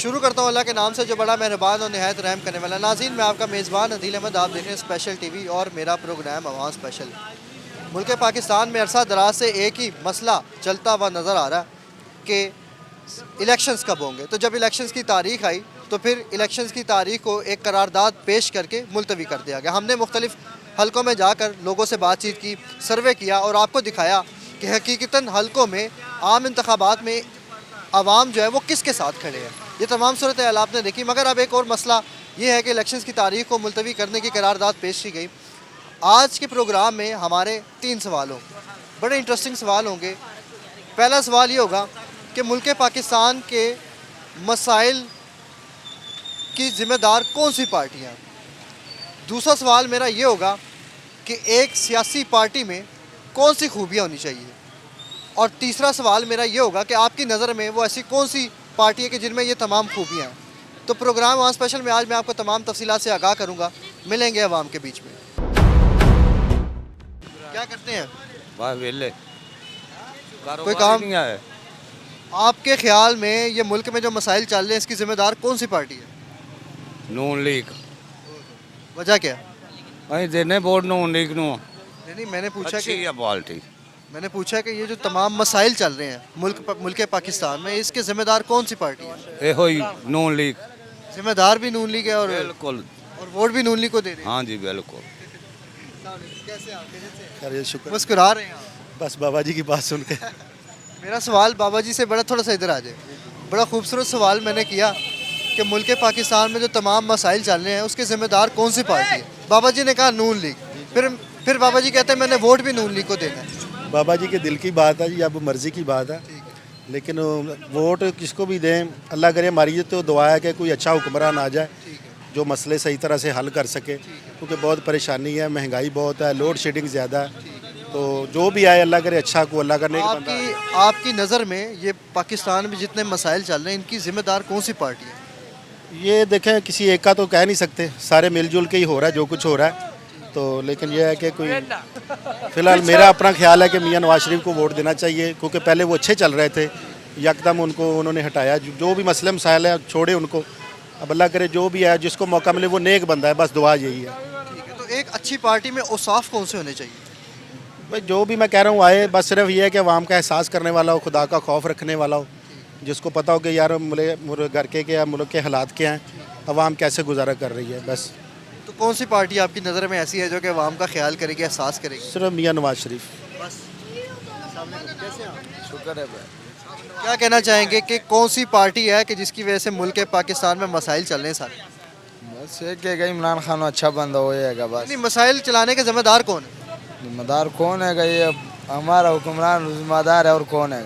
शुरू करता हूँ अल्लाह के नाम से जो बड़ा मेहरबान और निहायत रहम करने वाला। नाज़रीन, मैं आपका मेज़बान अदील अहमद, आप देख रहे हैं स्पेशल टीवी और मेरा प्रोग्राम अवाम स्पेशल। मुल्क पाकिस्तान में अरसा दराज से एक ही मसला चलता हुआ नज़र आ रहा है कि इलेक्शंस कब होंगे। तो जब इलेक्शंस की तारीख आई तो फिर इलेक्शंस की तारीख को एक करारदाद पेश करके मुलतवी कर दिया गया। हमने मुख्तलिफ हलकों में जाकर लोगों से बातचीत की, सर्वे किया और आपको दिखाया कि हकीकतन हलकों में आम इंतखाबात में आवाम जो है वो किसके साथ खड़े हैं। ये तमाम सूरत हाल आपने देखी, मगर अब एक और मसला ये है कि इलेक्शंस की तारीख को मुलतवी करने की करारदाद पेश की गई। आज के प्रोग्राम में हमारे 3 सवाल होंगे, बड़े इंटरेस्टिंग सवाल होंगे। पहला सवाल ये होगा कि मुल्क पाकिस्तान के मसाइल की ज़िम्मेदार कौन सी पार्टियाँ। दूसरा सवाल मेरा ये होगा कि एक सियासी पार्टी में कौन सी खूबियाँ होनी चाहिए। और तीसरा सवाल मेरा ये होगा कि आपकी नज़र में वो ऐसी कौन सी पार्टी है कि जिनमें ये तमाम खूबियाँ हैं। तो प्रोग्राम वहाँ स्पेशल में आज मैं आपको तमाम तफसीलात से आगाह करूँगा। मिलेंगे अवाम के बीच में। क्या करते हैं? वाह वेले कोई काम नहीं आया। आपके ख्याल में ये मुल्क में जो मसाइल चल रहे हैं इसकी ज़िम्मेदार कौन सी पार्टी है? नून लीग वजह क्या? अं देने वोट नून लीग नू नहीं, मैंने पूछा अच्छी कि है पार्टी। ये जो तमाम मसाइल चल रहे हैं मुल्क पाकिस्तान में, इसके ज़िम्मेदार कौन सी पार्टी है? ये ही नून लीग। ज़िम्मेदार भी नून लीग है और बिल्कुल। वोट भी नून लीग को दे रहे हैं। हाँ जी बिल्कुल। कैसे आप? अरे शुक्र, मुस्कुरा रहे हैं आप। बस बाबा जी की बात सुन के। मेरा सवाल बाबा जी से बड़ा, थोड़ा सा इधर आ जाए। बड़ा खूबसूरत सवाल मैंने किया कि मुल्क पाकिस्तान में जो तमाम मसाइल चल रहे हैं उसके ज़िम्मेदार कौन सी पार्टी है। बाबा जी ने कहा नून लीग। फिर बाबा जी कहते हैं मैंने वोट भी नून लीग को देना है। बाबा जी के दिल की बात है जी, अब मर्ज़ी की बात है। लेकिन वोट किसको भी दें, अल्लाह करे हमारी ये तो दुआ है कि कोई अच्छा हुक्मरान आ जाए जो मसले सही तरह से हल कर सके, क्योंकि बहुत परेशानी है, महंगाई बहुत है, लोड शेडिंग ज़्यादा है। तो जो भी आए अल्लाह करे अच्छा को, अल्लाह करने का बंदा है। आपकी नज़र में ये पाकिस्तान में जितने मसाइल चल रहे हैं इनकी ज़िम्मेदार कौन सी पार्टी है? ये देखें, किसी एक का तो कह नहीं सकते, सारे मिलजुल के ही हो रहा है जो कुछ हो रहा है। तो लेकिन यह है कि कोई, फ़िलहाल मेरा अपना ख्याल है कि मियां नवाज शरीफ को वोट देना चाहिए, क्योंकि पहले वो अच्छे चल रहे थे, यकदम उनको उन्होंने हटाया। जो भी मसले मसाइल है छोड़े उनको। अब अल्लाह करे जो भी है, जिसको मौका मिले वो नेक बंदा है, बस दुआ यही है। ठीक है, तो एक अच्छी पार्टी में औसाफ कौन से होने चाहिए? भाई जो भी मैं कह रहा हूँ आए, बस सिर्फ ये है कि अवाम का एहसास करने वाला हो, खुदा का खौफ रखने वाला हो, जिसको पता हो कि यार मेरे घर के या मुल्क के हालात क्या हैं, अवाम कैसे गुजारा कर रही है। बस तो कौन सी पार्टी आपकी नज़र में ऐसी है जो कि अवाम का ख्याल करेगी, एहसास करेगी? सिर्फ मियां नवाज शरीफ। बस। शुक्र है। क्या कहना चाहेंगे कि कौन सी पार्टी है कि जिसकी वजह से मुल्क पाकिस्तान में मसाइल चल रहे हैं सारे? बस ये कहेगा इमरान खान अच्छा बंदा होएगा बस। नहीं, मसाइल चलाने के ज़िम्मेदार कौन है? जिम्मेदार कौन है? ये हमारा हुक्मरान जिम्मेदार है, और कौन है?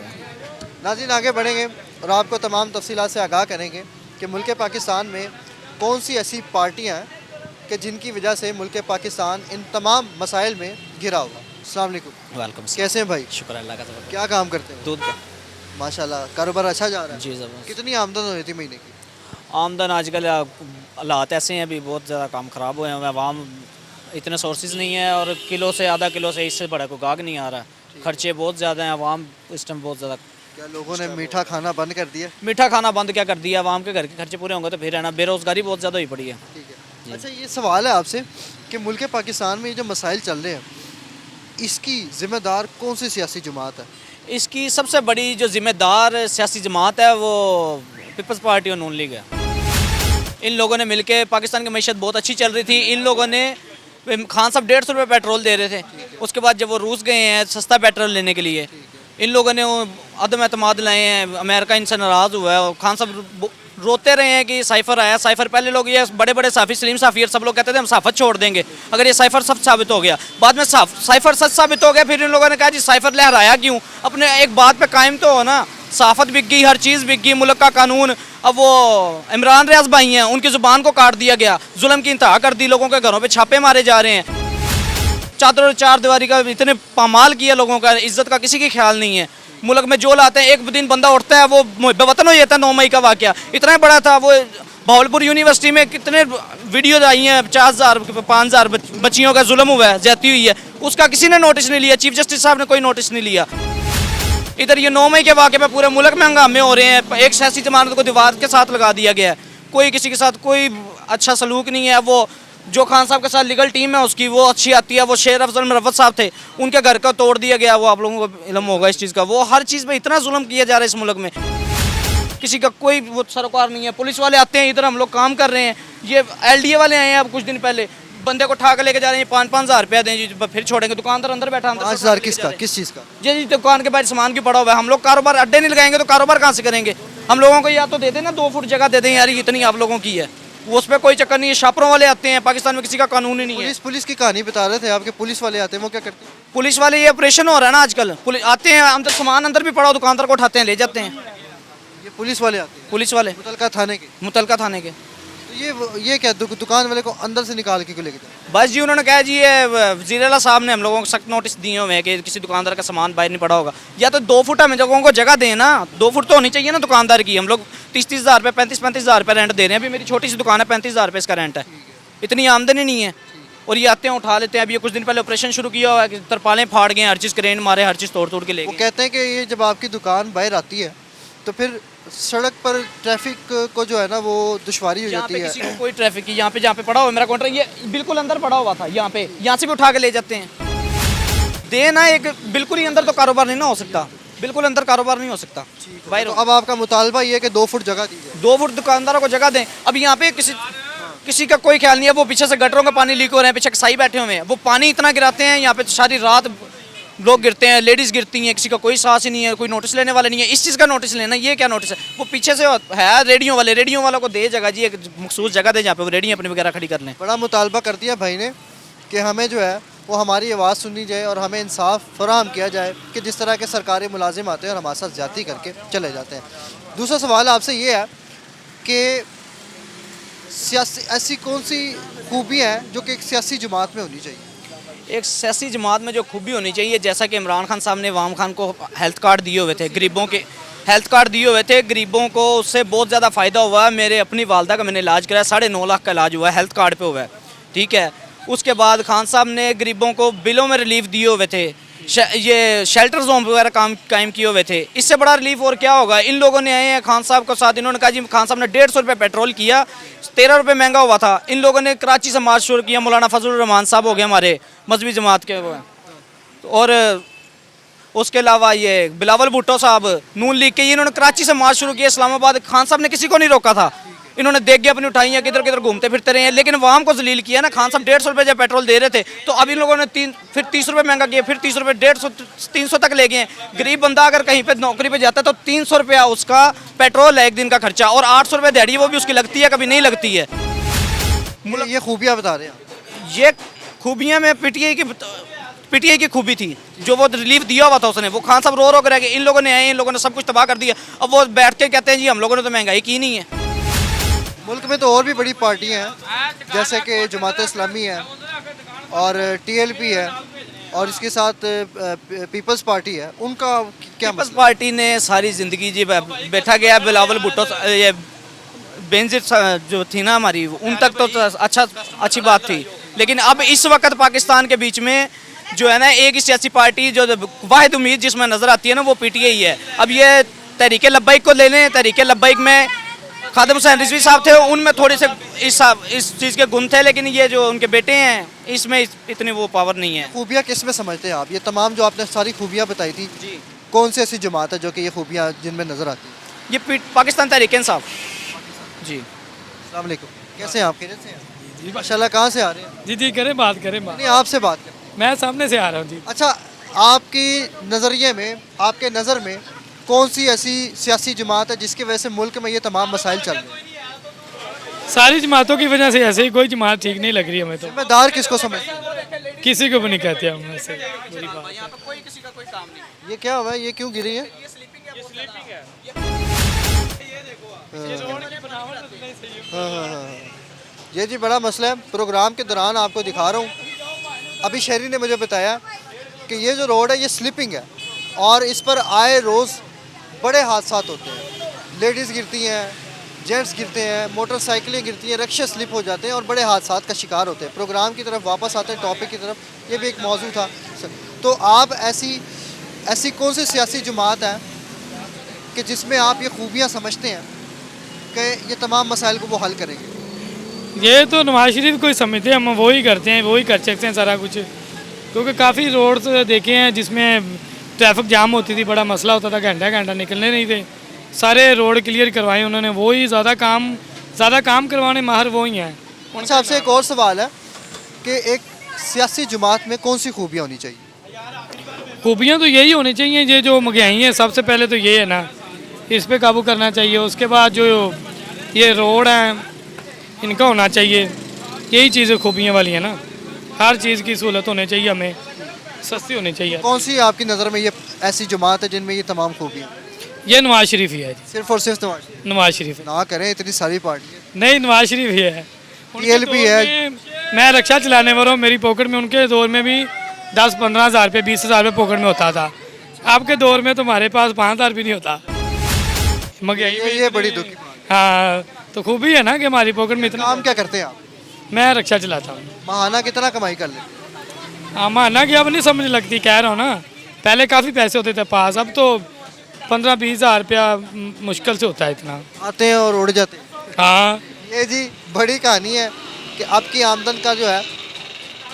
नाज़रीन, आगे बढ़ेंगे और आपको तमाम तफसीलात से आगाह करेंगे कि मुल्क पाकिस्तान में कौन सी ऐसी पार्टियाँ हैं कि जिनकी वजह से मुल्क पाकिस्तान इन तमाम मसाइल में घिरा हुआ। अस्सलाम वालेकुम। वेलकम। कैसे हैं भाई? शुक्र अल्लाह का। सब क्या काम करते हैं? दूध का। माशाल्लाह, कारोबार अच्छा जा रहा है? जी ज़बरदस्त। कितनी आमदन हो रही थी महीने की? आमदन आजकल हालात ऐसे हैं, अभी बहुत ज़्यादा काम ख़राब हुए हैं, आवाम इतने सोर्सेज नहीं है और किलो से आधा किलो से इससे बड़ा कोई गाहक नहीं आ रहा है। खर्चे बहुत ज़्यादा हैं, आवाम इस टाइम बहुत ज़्यादा। क्या लोगों ने मीठा खाना बंद कर दिया? मीठा खाना बंद क्या कर दिया, आवाम के घर के खर्चे पूरे होंगे तो फिर है ना, बेरोज़गारी बहुत ज़्यादा हुई पड़ी है। ठीक है। अच्छा, ये सवाल है आपसे कि मुल्क पाकिस्तान में ये जो मसाइल चल रहे हैं इसकी ज़िम्मेदार कौन सी सियासी जमात है? इसकी सबसे बड़ी जो ज़िम्मेदार सियासी जमात है वो पीपल्स पार्टी और नून लीग है। इन लोगों ने मिलके, पाकिस्तान की मैशत बहुत अच्छी चल रही थी, इन लोगों ने, खान साहब 150 रुपये पेट्रोल दे रहे थे, उसके बाद जब वो रूस गए हैं सस्ता पेट्रोल लेने के लिए, इन लोगों ने वो अदम एतमाद लाए हैं, अमेरिका इनसे नाराज़ हुआ है और खान साहब रोते रहे हैं कि साइफर आया। साइफर पहले लोग, ये बड़े बड़े साफ़ी सलीम साफ़ी सब लोग कहते थे हम साफत छोड़ देंगे अगर ये साइफर सच साबित हो गया। बाद में साइफर सच साबित हो गया, फिर इन लोगों ने कहा जी साइफर लहराया क्यों, अपने एक बात पे कायम तो हो ना। साफत बिक गई, हर चीज़ बिक गई, मुल्क का कानून। अब वो इमरान रियाज भाई हैं, उनकी ज़ुबान को काट दिया गया, जुल्म की इंतहा कर दी, लोगों के घरों पर छापे मारे जा रहे हैं, चादर और चार दीवारी का इतने पामाल किया लोगों का, इज्जत का किसी की ख्याल नहीं है। मुल्क में जो लाते हैं, एक दिन बंदा उठता है वो बेवतन हो जाता है। 9 मई का वाक़या इतना बड़ा था, वो भावलपुर यूनिवर्सिटी में कितने वीडियोज आई हैं, 4000 5000 बच्चियों का जुल्म हुआ है, ज्यादती हुई है, उसका किसी ने नोटिस नहीं लिया, चीफ जस्टिस साहब ने कोई नोटिस नहीं लिया। इधर ये 9 मई के वाक़े में पूरे मुल्क में हंगामे हो रहे हैं। एक सियासी जमानत को दीवार के साथ लगा दिया गया है, कोई किसी के साथ कोई अच्छा सलूक नहीं है। वो जो खान साहब के साथ लीगल टीम है उसकी वो अच्छी आती है, वो शेर अफजल मुरव्वत साहब थे, उनके घर का तोड़ दिया गया, वो आप लोगों को इल्म होगा इस चीज़ का। वो हर चीज़ पे इतना जुल्म किया जा रहा है इस मुल्क में, किसी का कोई वो सरोकार नहीं है। पुलिस वाले आते हैं इधर, हम लोग काम कर रहे हैं, ये LDA वाले आए हैं अब कुछ दिन पहले, बंदे को उठा के लेके जा रहे हैं, 5-5 हज़ार रुपया दें जी, फिर छोड़ेंगे। दुकानदार अंदर बैठा, अंदर 5,000 किसका, किस चीज़ का? जी दुकान के बाहर सामान क्यों पड़ा हुआ है? हम लोग कारोबार अड्डे नहीं लगाएंगे तो कारोबार कहाँ से करेंगे? हम लोगों को या तो दे दें ना 2 फुट जगह दे दें यार, इतनी आप लोगों की है, उस पर कोई चक्कर नहीं है। शापरों वाले आते हैं, पाकिस्तान में किसी का कानून ही नहीं है। पुलिस की कहानी बता रहे थे आपके, पुलिस वाले आते हैं, वो क्या करते हैं? पुलिस वाले, ये ऑपरेशन हो रहा है ना आजकल, पुलिस आते हैं अंदर, सामान अंदर भी पड़ा हो, दुकानदार को उठाते हैं ले जाते हैं। ये पुलिस वाले आते हैं, पुलिस वाले मुतलका थाने के? मुतलका थाने के। तो ये क्या दुकान वाले को अंदर से निकाल के क्यों लेके जाते? बस जी उन्होंने कहा जी ये वज़ीर आला साहब ने हम लोगों को सख्त नोटिस दिए हुए हैं कि किसी दुकानदार का सामान बाहर नहीं पड़ा होगा। या तो 2 फुट हमें लोगों को जगह दें ना, 2 फुट तो होनी चाहिए ना दुकानदार की। हम लोग 30-30 हज़ार रुपये, 35-35 हज़ार रुपये रेंट दे रहे हैं। अभी मेरी छोटी सी दुकान है, 35 हज़ार रुपये इसका रेंट है, इतनी आमदनी नहीं है। और ये आते हैं उठा लेते हैं। अभी ये कुछ दिन पहले ऑपरेशन शुरू किया हुआ है कि तरपालें फाड़ गए, हर चीज़ क्रेन मारे, हर चीज़ तोड़ के ले वो गए। कहते हैं कि ये जब आपकी दुकान बाहर आती है तो फिर सड़क पर ट्रैफिक को जो है ना वो दुश्वारी हो यहाँ जाती पे है। किसी को कोई ट्रैफिक की, यहाँ पे जहाँ पे पड़ा हुआ है मेरा काउंटर, ये बिल्कुल अंदर पड़ा हुआ था, यहाँ पे, यहाँ से भी उठा के ले जाते हैं। देना एक बिल्कुल ही अंदर तो कारोबार नहीं ना हो सकता, बिल्कुल अंदर कारोबार नहीं हो सकता बाहर। तो अब आपका मुतालबा ये है कि 2 फुट जगह दी जाए। 2 फुट दुकानदारों को जगह दें। अब यहाँ पे किसी का कोई ख्याल नहीं है, वो पीछे से गटरों का पानी लीक हो रहे हैं, पीछे कसाई बैठे हुए हैं, वो पानी इतना गिराते हैं यहाँ पे, सारी रात लोग गिरते हैं, लेडीज़ गिरती हैं, किसी का कोई साहस ही नहीं है, कोई नोटिस लेने वाला नहीं है। इस चीज़ का नोटिस लेना, ये क्या नोटिस है? वो पीछे से है रेडियो वालों को दे जगह जी, एक मखसूस जगह दे जहाँ पे वो रेडियो अपनी वगैरह खड़ी कर लें। बड़ा मुतालबा कर दिया भाई ने कि हमें जो है वो हमारी आवाज़ सुनी जाए और हमें इंसाफ फराहम किया जाए कि जिस तरह के सरकारी मुलाजिम आते हैं और हमारे साथ ज़्यादती करके चले जाते हैं। दूसरा सवाल आपसे ये है कि सियासी ऐसी कौन सी खूबियाँ हैं जो कि एक सियासी जमात में होनी चाहिए? एक सियासी जमात में जो खूबी होनी चाहिए, जैसा कि इमरान खान साहब ने अवाम खान को हेल्थ कार्ड दिए हुए थे, गरीबों के हेल्थ कार्ड दिए हुए थे, गरीबों को उससे बहुत ज़्यादा फ़ायदा हुआ है। मेरे अपनी वालदा का मैंने इलाज कराया, 9.5 लाख का इलाज हुआ है, हेल्थ कार्ड पे हुआ है, ठीक है। उसके बाद खान साहब ने गरीबों को बिलों में रिलीफ दिए हुए थे, ये शेल्टर जोन वगैरह कायम किए हुए थे। इससे बड़ा रिलीफ और क्या होगा? इन लोगों ने आए हैं खान साहब के साथ, इन्होंने कहा जी, खान साहब ने 150 रुपये पेट्रोल किया, 13 रुपये महंगा हुआ था। इन लोगों ने कराची से मार्च शुरू किया, मौलाना फजलुर रहमान साहब हो गए हमारे मजहबी जमात के वो हैं, और उसके अलावा ये बिलावल भुट्टो साहब नून लीग के, ये इन्होंने कराची से मार्च शुरू किया इस्लामाबाद। खान साहब ने किसी को नहीं रोका था, इन्होंने देख के अपनी उठाई है, किधर किधर घूमते फिरते रहे हैं, लेकिन वाम को जलील किया ना। खान साहब 150 रुपये जब पेट्रोल दे रहे थे तो अब इन लोगों ने फिर 30 रुपये महंगा किया, फिर 30 रुपये, 150, 300 तक ले गए हैं। गरीब बंदा अगर कहीं पे नौकरी पे जाता है तो 300 रुपया उसका पेट्रोल है एक दिन का खर्चा, और 800 रुपये दिहाड़ी वो भी उसकी लगती है, कभी नहीं लगती है। ये खूबियाँ बता रहे हैं। ये खूबियाँ में पीटीआई की खूबी थी, जो वो रिलीफ दिया हुआ था उसने, वो खान साहब रो के रह गए। इन लोगों ने आए, इन लोगों ने सब कुछ तबाह कर दिया। अब वो बैठ के कहते हैं जी हम लोगों ने तो महंगाई की नहीं है। मुल्क में तो और भी बड़ी पार्टियां हैं, जैसे कि जमात इस्लामी है और TLP है और इसके साथ पीपल्स पार्टी है। उनका क्या पीपल्स पार्टी ने सारी ज़िंदगी जी बैठा गया। बिलावल भुट्टो, ये बेनज़ीर जो थी ना हमारी, उन तक तो अच्छी बात थी, लेकिन अब इस वक्त पाकिस्तान के बीच में जो है ना एक ही सियासी पार्टी जो वाहिद उम्मीद जिसमें नज़र आती है ना, वो PTI है। अब ये तहरीक लब्बैक को ले लें, तहरीक लब्बैक में खादिम हुसैन रिजवी साहब थे, उनमें थोड़े से इस चीज़ के गुण थे, लेकिन ये जो उनके बेटे हैं इसमें इतनी वो पावर नहीं है। खूबियाँ किस में समझते हैं आप? ये तमाम जो आपने सारी खूबियाँ बताई थी जी, कौन सी ऐसी जमात है जो कि ये खूबियाँ जिनमें नज़र आती है? ये पाकिस्तान तहरीक इंसाफ। जी, अस्सलाम वालेकुम, कैसे हैं आप? खैरियत से हैं? माशाल्लाह। कहाँ से आ रहे हैं? जी करें बात करें बात। नहीं, आपसे बात करें। मैं सामने से आ रहा हूँ जी। अच्छा, आपकी नज़रिए में, आपके नज़र में कौन सी ऐसी सियासी जमात है जिसकी वजह से मुल्क में ये तमाम मसाइल चल रहे हैं? सारी जमातों की वजह से ऐसे ही कोई जमात ठीक नहीं लग रही हमें तो। जिम्मेदार किसको समझते हैं? किसी को भी नहीं कहते हम ऐसे, बुरी बात है। ये क्या हुआ है? ये क्यों गिरी है? हाँ। ये जी बड़ा मसला है। प्रोग्राम के दौरान आपको दिखा रहा हूँ, अभी शहरी ने मुझे बताया कि ये जो रोड है ये स्लिपिंग है और इस पर आए रोज़ बड़े हादसा होते हैं। लेडीज़ गिरती हैं, जेंट्स गिरते हैं, मोटरसाइकिलें गिरती हैं, रिक्शे स्लिप हो जाते हैं और बड़े हादसा का शिकार होते हैं। प्रोग्राम की तरफ वापस आते हैं, टॉपिक की तरफ। ये भी एक मौजू था। तो आप ऐसी ऐसी कौन सी सियासी जमात है कि जिसमें आप ये खूबियाँ समझते हैं कि ये तमाम मसाइल को वो हल करेंगे? ये तो नवाज शरीफ को ही समझते हैं, हम वही करते हैं, वही कर सकते हैं सारा कुछ। क्योंकि काफ़ी रोड देखे हैं जिसमें ट्रैफिक जाम होती थी, बड़ा मसला होता था, घंटा घंटा निकलने नहीं थे। सारे रोड क्लियर करवाए उन्होंने, वही ज़्यादा काम करवाने माहिर वो ही हैं। अच्छा, आपसे एक और सवाल है कि एक सियासी जमात में कौन सी खूबियाँ होनी चाहिए? खूबियाँ तो यही होनी चाहिए, ये जो महंगाई है सबसे पहले तो ये है ना, इस पे काबू करना चाहिए। उसके बाद जो ये रोड हैं इनका होना चाहिए, यही चीज़ें खूबियाँ वाली है ना। हर चीज़ की सहूलत होनी चाहिए, हमें सस्ती होनी चाहिए। कौन सी आपकी नज़र में ये ऐसी जमात है जिनमें ये तमाम खूबियाँ? ये नवाज शरीफ ही है जी, सिर्फ और सिर्फ नवाज शरीफ है। ना करें, इतनी सारी पार्टी नहीं, नवाज शरीफ ही है। उनके TLP दौर है। में मैं रक्षा चलाने वाला हूँ, मेरी पॉकेट में उनके दौर में भी 10-15 हज़ार रुपये 20 हज़ार रुपये पॉकेट में होता था। आपके दौर में तुम्हारे पास 5 हज़ार भी नहीं होता। महंगाई ये बड़ी दुख की बात हाँ, तो खूबी है ना कि हमारी पॉकेट में है। इतना। काम क्या करते हैं आप? मैं रक्षा चलाता हूँ। महाना कितना कमाई कर लेते? हाँ, माना कि अब नहीं समझ लगती, कह रहा हूँ ना। पहले काफ़ी पैसे होते थे पास, अब तो 15-20 हज़ार रुपया मुश्किल से होता है इतना। आते हैं और उड़ जाते हैं। हाँ, ये जी बड़ी कहानी है कि आपकी आमदन का जो है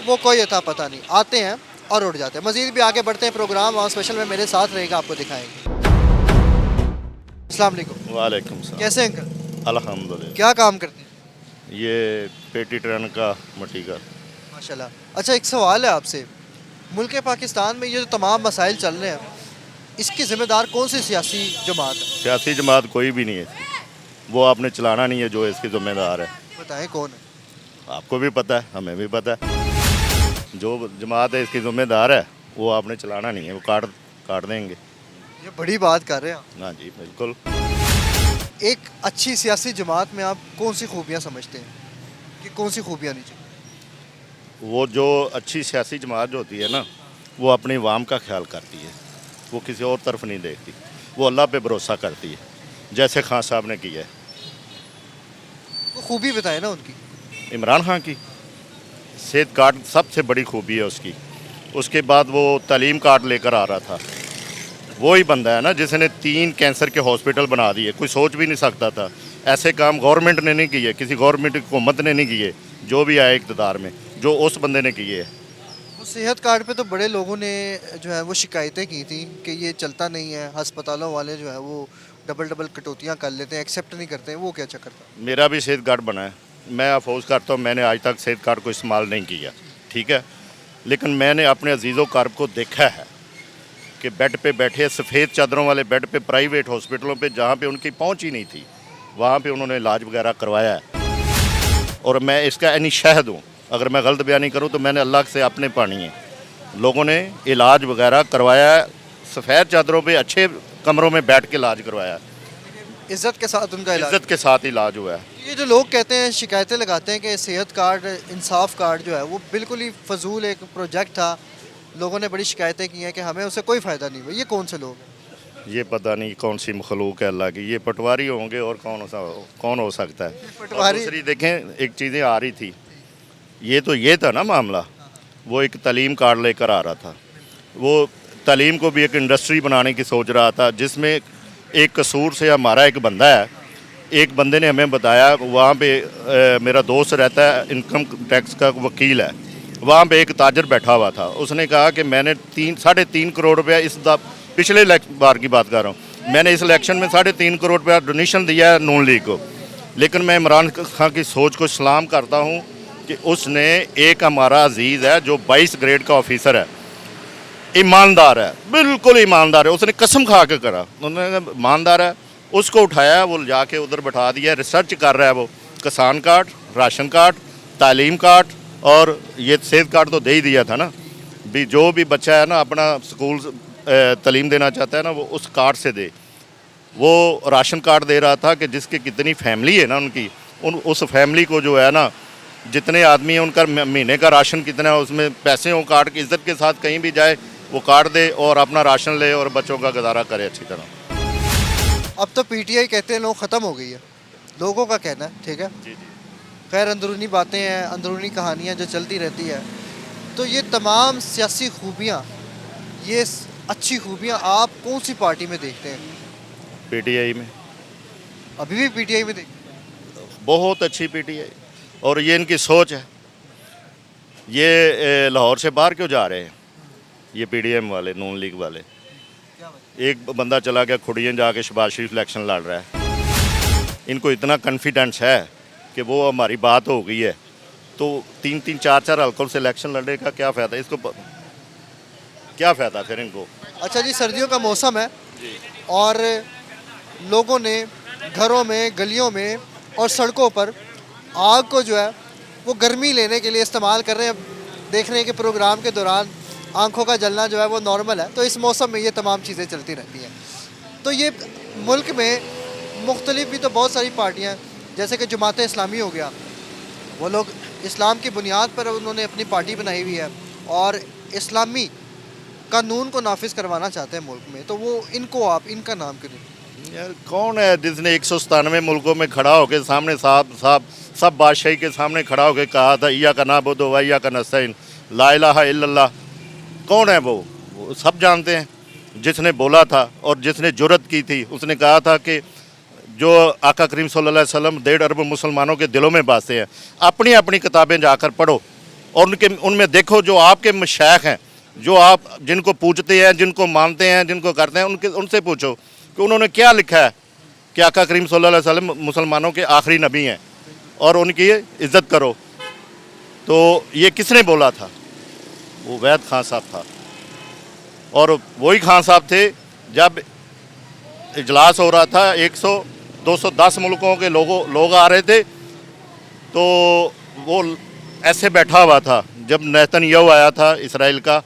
वो कोई अता पता नहीं, आते हैं और उड़ जाते हैं। मज़ीद भी आगे बढ़ते हैं, प्रोग्राम और स्पेशल में मेरे साथ रहेगा, आपको दिखाएंगे। अस्सलाम वालेकुम। वालेकुम सलाम। कैसे हैं अंकल? अल्हम्दुलिल्लाह। क्या काम करते हैं? ये पेटी ट्रेन का मट्टी का। माशाल्लाह। अच्छा, एक सवाल है आपसे। मुल्क पाकिस्तान में ये जो तमाम मसाइल चल रहे हैं, इसकी ज़िम्मेदार कौन सी सियासी जमात है? सियासी जमात कोई भी नहीं है, वो आपने चलाना नहीं है, जो इसकी जिम्मेदार है। बताएं कौन है? आपको भी पता है, हमें भी पता है। जो जमात है इसकी जिम्मेदार है, वो आपने चलाना नहीं है, वो काट देंगे। ये बड़ी बात कर रहे हैं आप। हाँ जी, बिल्कुल। एक अच्छी सियासी जमात में आप कौन सी खूबियाँ समझते हैं कि कौन सी खूबियाँ नहीं चाहिए? वो जो अच्छी सियासी जमात जो होती है ना, वो अपनी अवाम का ख्याल करती है, वो किसी और तरफ नहीं देखती, वो अल्लाह पे भरोसा करती है, जैसे खान साहब ने किया है। वो खूबी बताए ना उनकी। इमरान खान की सेहत कार्ड सबसे बड़ी खूबी है उसकी। उसके बाद वो तालीम कार्ड लेकर आ रहा था, वो ही बंदा है ना जिसने 3 कैंसर के हॉस्पिटल बना दिए। कोई सोच भी नहीं सकता था, ऐसे काम गवर्नमेंट ने नहीं किए, किसी गवर्नमेंट हुकूमत ने नहीं किए, जो भी आए इक़्तिदार में, जो उस बंदे ने किए है। वो सेहत कार्ड पे तो बड़े लोगों ने जो है वो शिकायतें की थी कि ये चलता नहीं है, अस्पतालों वाले जो है वो डबल कटौतियाँ कर लेते हैं, एक्सेप्ट नहीं करते हैं। वो क्या चक्कर था? मेरा भी सेहत कार्ड बना है, मैं अफसोस करता हूँ मैंने आज तक सेहत कार्ड को इस्तेमाल नहीं किया, ठीक है। लेकिन मैंने अपने अजीज़ों कारब को देखा है कि बेड पे बैठे, सफ़ेद चादरों वाले बेड पे, प्राइवेट हॉस्पिटलों पे जहाँ पे उनकी पहुँच ही नहीं थी, वहाँ पे उन्होंने इलाज वगैरह करवाया है। और मैं इसका यानी शहद हूँ, अगर मैं गलत बयानी करूँ तो मैंने अल्लाह से अपने पानी है। लोगों ने इलाज वगैरह करवाया है, सफ़ेद चादरों पे अच्छे कमरों में बैठ के इलाज करवाया है, इज्जत के साथ उनका इलाज। इज्जत के साथ इलाज हुआ है। ये जो लोग कहते हैं, शिकायतें लगाते हैं कि सेहत कार्ड, इंसाफ कार्ड जो है वो बिल्कुल ही फजूल एक प्रोजेक्ट था, लोगों ने बड़ी शिकायतें की हैं कि हमें उससे कोई फ़ायदा नहीं हुआ। ये कौन से लोग हैं? ये पता नहीं कौन सी मखलूक है अल्लाह की, ये पटवारी होंगे और कौन हो सकता है। पटवारी। और दूसरी देखें, एक चीज़ें आ रही थी, ये था ना मामला, वो एक तालीम कार्ड लेकर आ रहा था, वो तालीम को भी एक इंडस्ट्री बनाने की सोच रहा था, जिसमें एक कसूर से हमारा एक बंदा है, एक बंदे ने हमें बताया, वहाँ पे मेरा दोस्त रहता है, इनकम टैक्स का वकील है, वहाँ पे एक ताजर बैठा हुआ था, उसने कहा कि मैंने 3.5 करोड़ रुपया पिछले बार की बात कर रहा हूँ, मैंने इस इलेक्शन में 3.5 करोड़ रुपया डोनेशन दिया है नून लीग को। लेकिन मैं इमरान खान की सोच को सलाम करता हूँ कि उसने, एक हमारा अजीज़ है जो 22 ग्रेड का ऑफिसर है, ईमानदार है, बिल्कुल ईमानदार है, उसने कसम खा के करा, उन्होंने ईमानदार है, उसको उठाया, वो जाके उधर बैठा दिया, रिसर्च कर रहा है वो, किसान कार्ड, राशन कार्ड, तालीम कार्ड, और ये सेहत कार्ड तो दे ही दिया था ना भी, जो भी बच्चा है ना अपना स्कूल तालीम देना चाहता है ना, वो उस कार्ड से दे। वो राशन कार्ड दे रहा था कि जिसकी कितनी फैमिली है ना उनकी, उस फैमिली को जो है ना, जितने आदमी हैं उनका महीने का राशन कितना है, उसमें पैसे हों, कार्ड की इज्जत के साथ कहीं भी जाए वो कार्ड दे और अपना राशन ले और बच्चों का गुजारा करे अच्छी तरह। अब तो PTI कहते हैं लोग ख़त्म हो गई है, लोगों का कहना है, ठीक है। जी। खैर, अंदरूनी बातें हैं, अंदरूनी कहानियाँ जो चलती रहती है। तो ये तमाम सियासी खूबियाँ, ये अच्छी खूबियाँ आप कौन सी पार्टी में देखते हैं? पीटीआई में अभी भी पीटीआई में देखते बहुत अच्छी पीटीआई, और ये इनकी सोच है। ये लाहौर से बाहर क्यों जा रहे हैं ये पीडीएम वाले, नून लीग वाले? एक बंदा चला गया खुड़ियन, जाके शहबाज शरीफ इलेक्शन लड़ रहा है। इनको इतना कॉन्फिडेंस है कि वो हमारी बात हो गई है, तो 3-3 4-4 हल्कों से इलेक्शन लड़ने का क्या फ़ायदा? इसको क्या फ़ायदा फिर इनको? अच्छा जी, सर्दियों का मौसम है और लोगों ने घरों में, गलियों में और सड़कों पर आग को जो है वो गर्मी लेने के लिए इस्तेमाल कर रहे हैं। देख रहे हैं कि प्रोग्राम के दौरान आंखों का जलना जो है वो नॉर्मल है, तो इस मौसम में ये तमाम चीज़ें चलती रहती हैं। तो ये मुल्क में मुख्तलिफ भी तो बहुत सारी पार्टियाँ, जैसे कि जमात इस्लामी हो गया, वो लोग इस्लाम की बुनियाद पर उन्होंने अपनी पार्टी बनाई हुई है और इस्लामी कानून को नाफिज करवाना चाहते हैं मुल्क में। तो वो इनको आप इनका नाम क्यों नहीं? यार कौन है जिसने 197 मुल्कों में खड़ा होकर सामने सब बादशाही के सामने खड़ा होकर कहा था इया का नाबुदु व इया का नस्तईन, ला इलाहा इल्लल्लाह? कौन है वो सब जानते हैं। जिसने बोला था और जिसने जुर्रत की थी, उसने कहा था कि जो आका करीम सल्लल्लाहु अलैहि वसल्लम 1.5 अरब मुसलमानों के दिलों में बसते हैं, अपनी अपनी किताबें जाकर पढ़ो और उनमें देखो जो आपके मशाइख हैं, जो आप जिनको पूजते हैं, जिनको मानते हैं, जिनको करते हैं, उनसे पूछो कि उन्होंने क्या लिखा है कि आका करीम सल्लल्लाहु अलैहि वसल्लम मुसलमानों के आखिरी नबी हैं और उनकी इज़्ज़त करो। तो ये किसने बोला था? वो वैद खान साहब था, और वही खान साहब थे जब इजलास हो रहा था, 100-210 मुल्कों के लोग आ रहे थे, तो वो ऐसे बैठा हुआ था। जब नेतन्याहू आया था इसराइल का,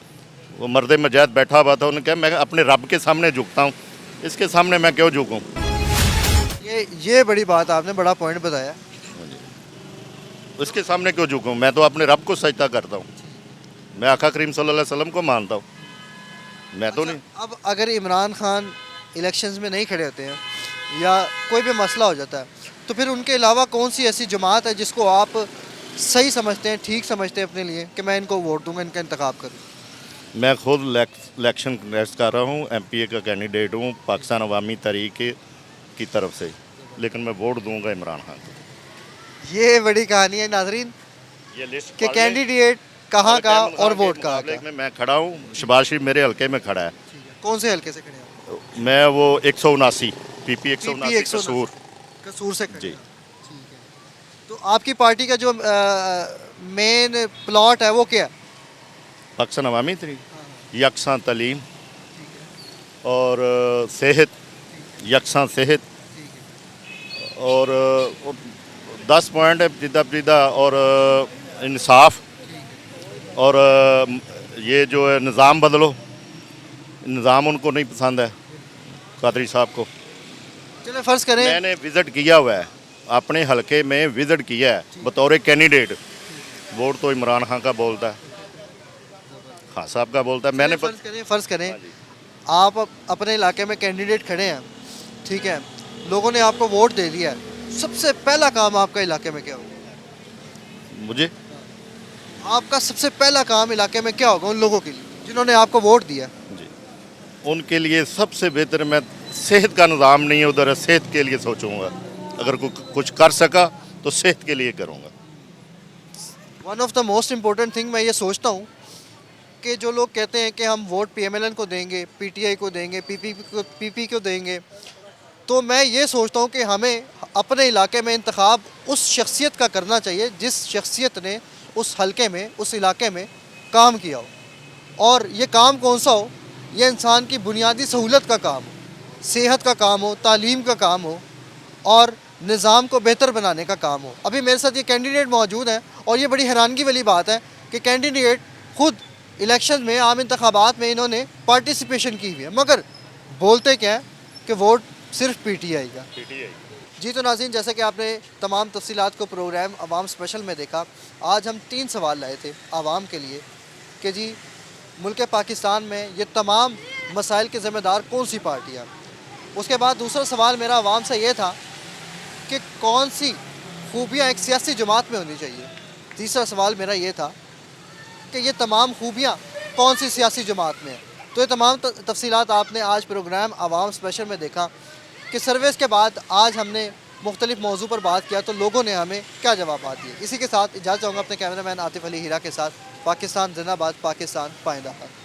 वो मर्द मजाद बैठा हुआ था, उन्होंने कहा मैं अपने रब के सामने झुकता हूँ, इसके सामने मैं क्यों झुकूँ? ये बड़ी बात, आपने बड़ा पॉइंट बताया। उसके सामने क्यों झुकूँ? मैं तो अपने रब को सजदा करता हूँ, मैं आका करीम सल्लल्लाहु अलैहि वसल्लम को मानता हूँ, मैं तो नहीं। अब अगर इमरान खान इलेक्शंस में नहीं खड़े होते हैं या कोई भी मसला हो जाता है, तो फिर उनके अलावा कौन सी ऐसी जमात है जिसको आप सही समझते हैं, ठीक समझते हैं अपने लिए कि मैं इनको वोट दूंगा, इनका इंतखाब करूँ? मैं खुद इलेक्शन कंटेस्ट कर रहा हूँ, एमपीए का कैंडिडेट हूँ पाकिस्तान अवामी तहरीक की तरफ से, लेकिन मैं वोट दूंगा इमरान खान को। ये बड़ी कहानी है नाजरीन ये लिस्ट कि कैंडिडेट कहाँ का और वोट कहाँ का। में मैं खड़ा हूँ, शहबाज शरीफ मेरे हल्के में खड़ा है। कौन से हल्के से खड़े हैं? मैं वो 179 पीपी 179 कसूर कसूर से खड़े जी। हैं। ठीक है। तो आपकी पार्टी का जो मेन प्लॉट है वो क्या है? पाकिस्तान अवामी तहरीक, यकसा तलीम और सेहत, यकसा सेहत, और 10 पॉइंट है जिदा और इंसाफ, और ये जो है निज़ाम बदलो। निज़ाम उनको नहीं पसंद है, कादरी साहब को। चलो फ़र्ज़ करें, मैंने विज़िट किया हुआ है, अपने हलके में विज़िट किया है बतौर कैंडिडेट। वोट तो इमरान खान का बोलता है, खान साहब का बोलता है। मैंने फ़र्ज़ करें आप अपने इलाके में कैंडिडेट खड़े हैं, ठीक है, लोगों ने आपको वोट दे दिया है, सबसे पहला काम आपका इलाके में क्या होगा? मुझे आपका सबसे पहला काम इलाके में क्या होगा उन लोगों के लिए जिन्होंने आपको वोट दिया? जी, उनके लिए सबसे बेहतर मैं सेहत का निज़ाम नहीं है उधर, सेहत के लिए सोचूंगा। अगर कुछ कर सका तो सेहत के लिए करूँगा। One of the most important thing मैं ये सोचता हूँ कि जो लोग कहते हैं कि हम वोट PMLN को देंगे, PTI को देंगे, PP को देंगे, तो मैं ये सोचता हूँ कि हमें अपने इलाके में इंतखाब उस शख्सियत का करना चाहिए जिस शख्सियत ने उस हलके में, उस इलाके में काम किया हो। और ये काम कौन सा हो? ये इंसान की बुनियादी सहूलत का काम हो, सेहत का काम हो, तालीम का काम हो और निज़ाम को बेहतर बनाने का काम हो। अभी मेरे साथ ये कैंडिडेट मौजूद हैं और ये बड़ी हैरानगी वाली बात है कि कैंडिडेट खुद इलेक्शन में, आम इंतखाबात में इन्होंने पार्टिसिपेशन की हुई है, मगर बोलते क्या है कि वोट सिर्फ PTI का। जी तो नाज़रीन, जैसे कि आपने तमाम तफसीलात को प्रोग्राम अवाम स्पेशल में देखा, आज हम 3 सवाल लाए थे आवाम के लिए कि जी मुल्क पाकिस्तान में ये तमाम मसाइल के ज़िम्मेदार कौन सी पार्टियाँ। उसके बाद दूसरा सवाल मेरा आवाम से ये था कि कौन सी खूबियाँ एक सियासी जमात में होनी चाहिए। तीसरा सवाल मेरा ये था कि ये तमाम खूबियाँ कौन सी सियासी जमात में हैं। तो ये तमाम तफसीलात आपने आज प्रोग्राम आवाम स्पेशल में देखा कि सर्विस के बाद आज हमने मुख्तलिफ मौजू पर बात किया तो लोगों ने हमें क्या जवाब दिए। इसी के साथ इजाज़त चाहूँगा अपने कैमरामैन आतिफ अली हीरा के साथ। पाकिस्तान जिंदाबाद, पाकिस्तान पाइंदाबाद।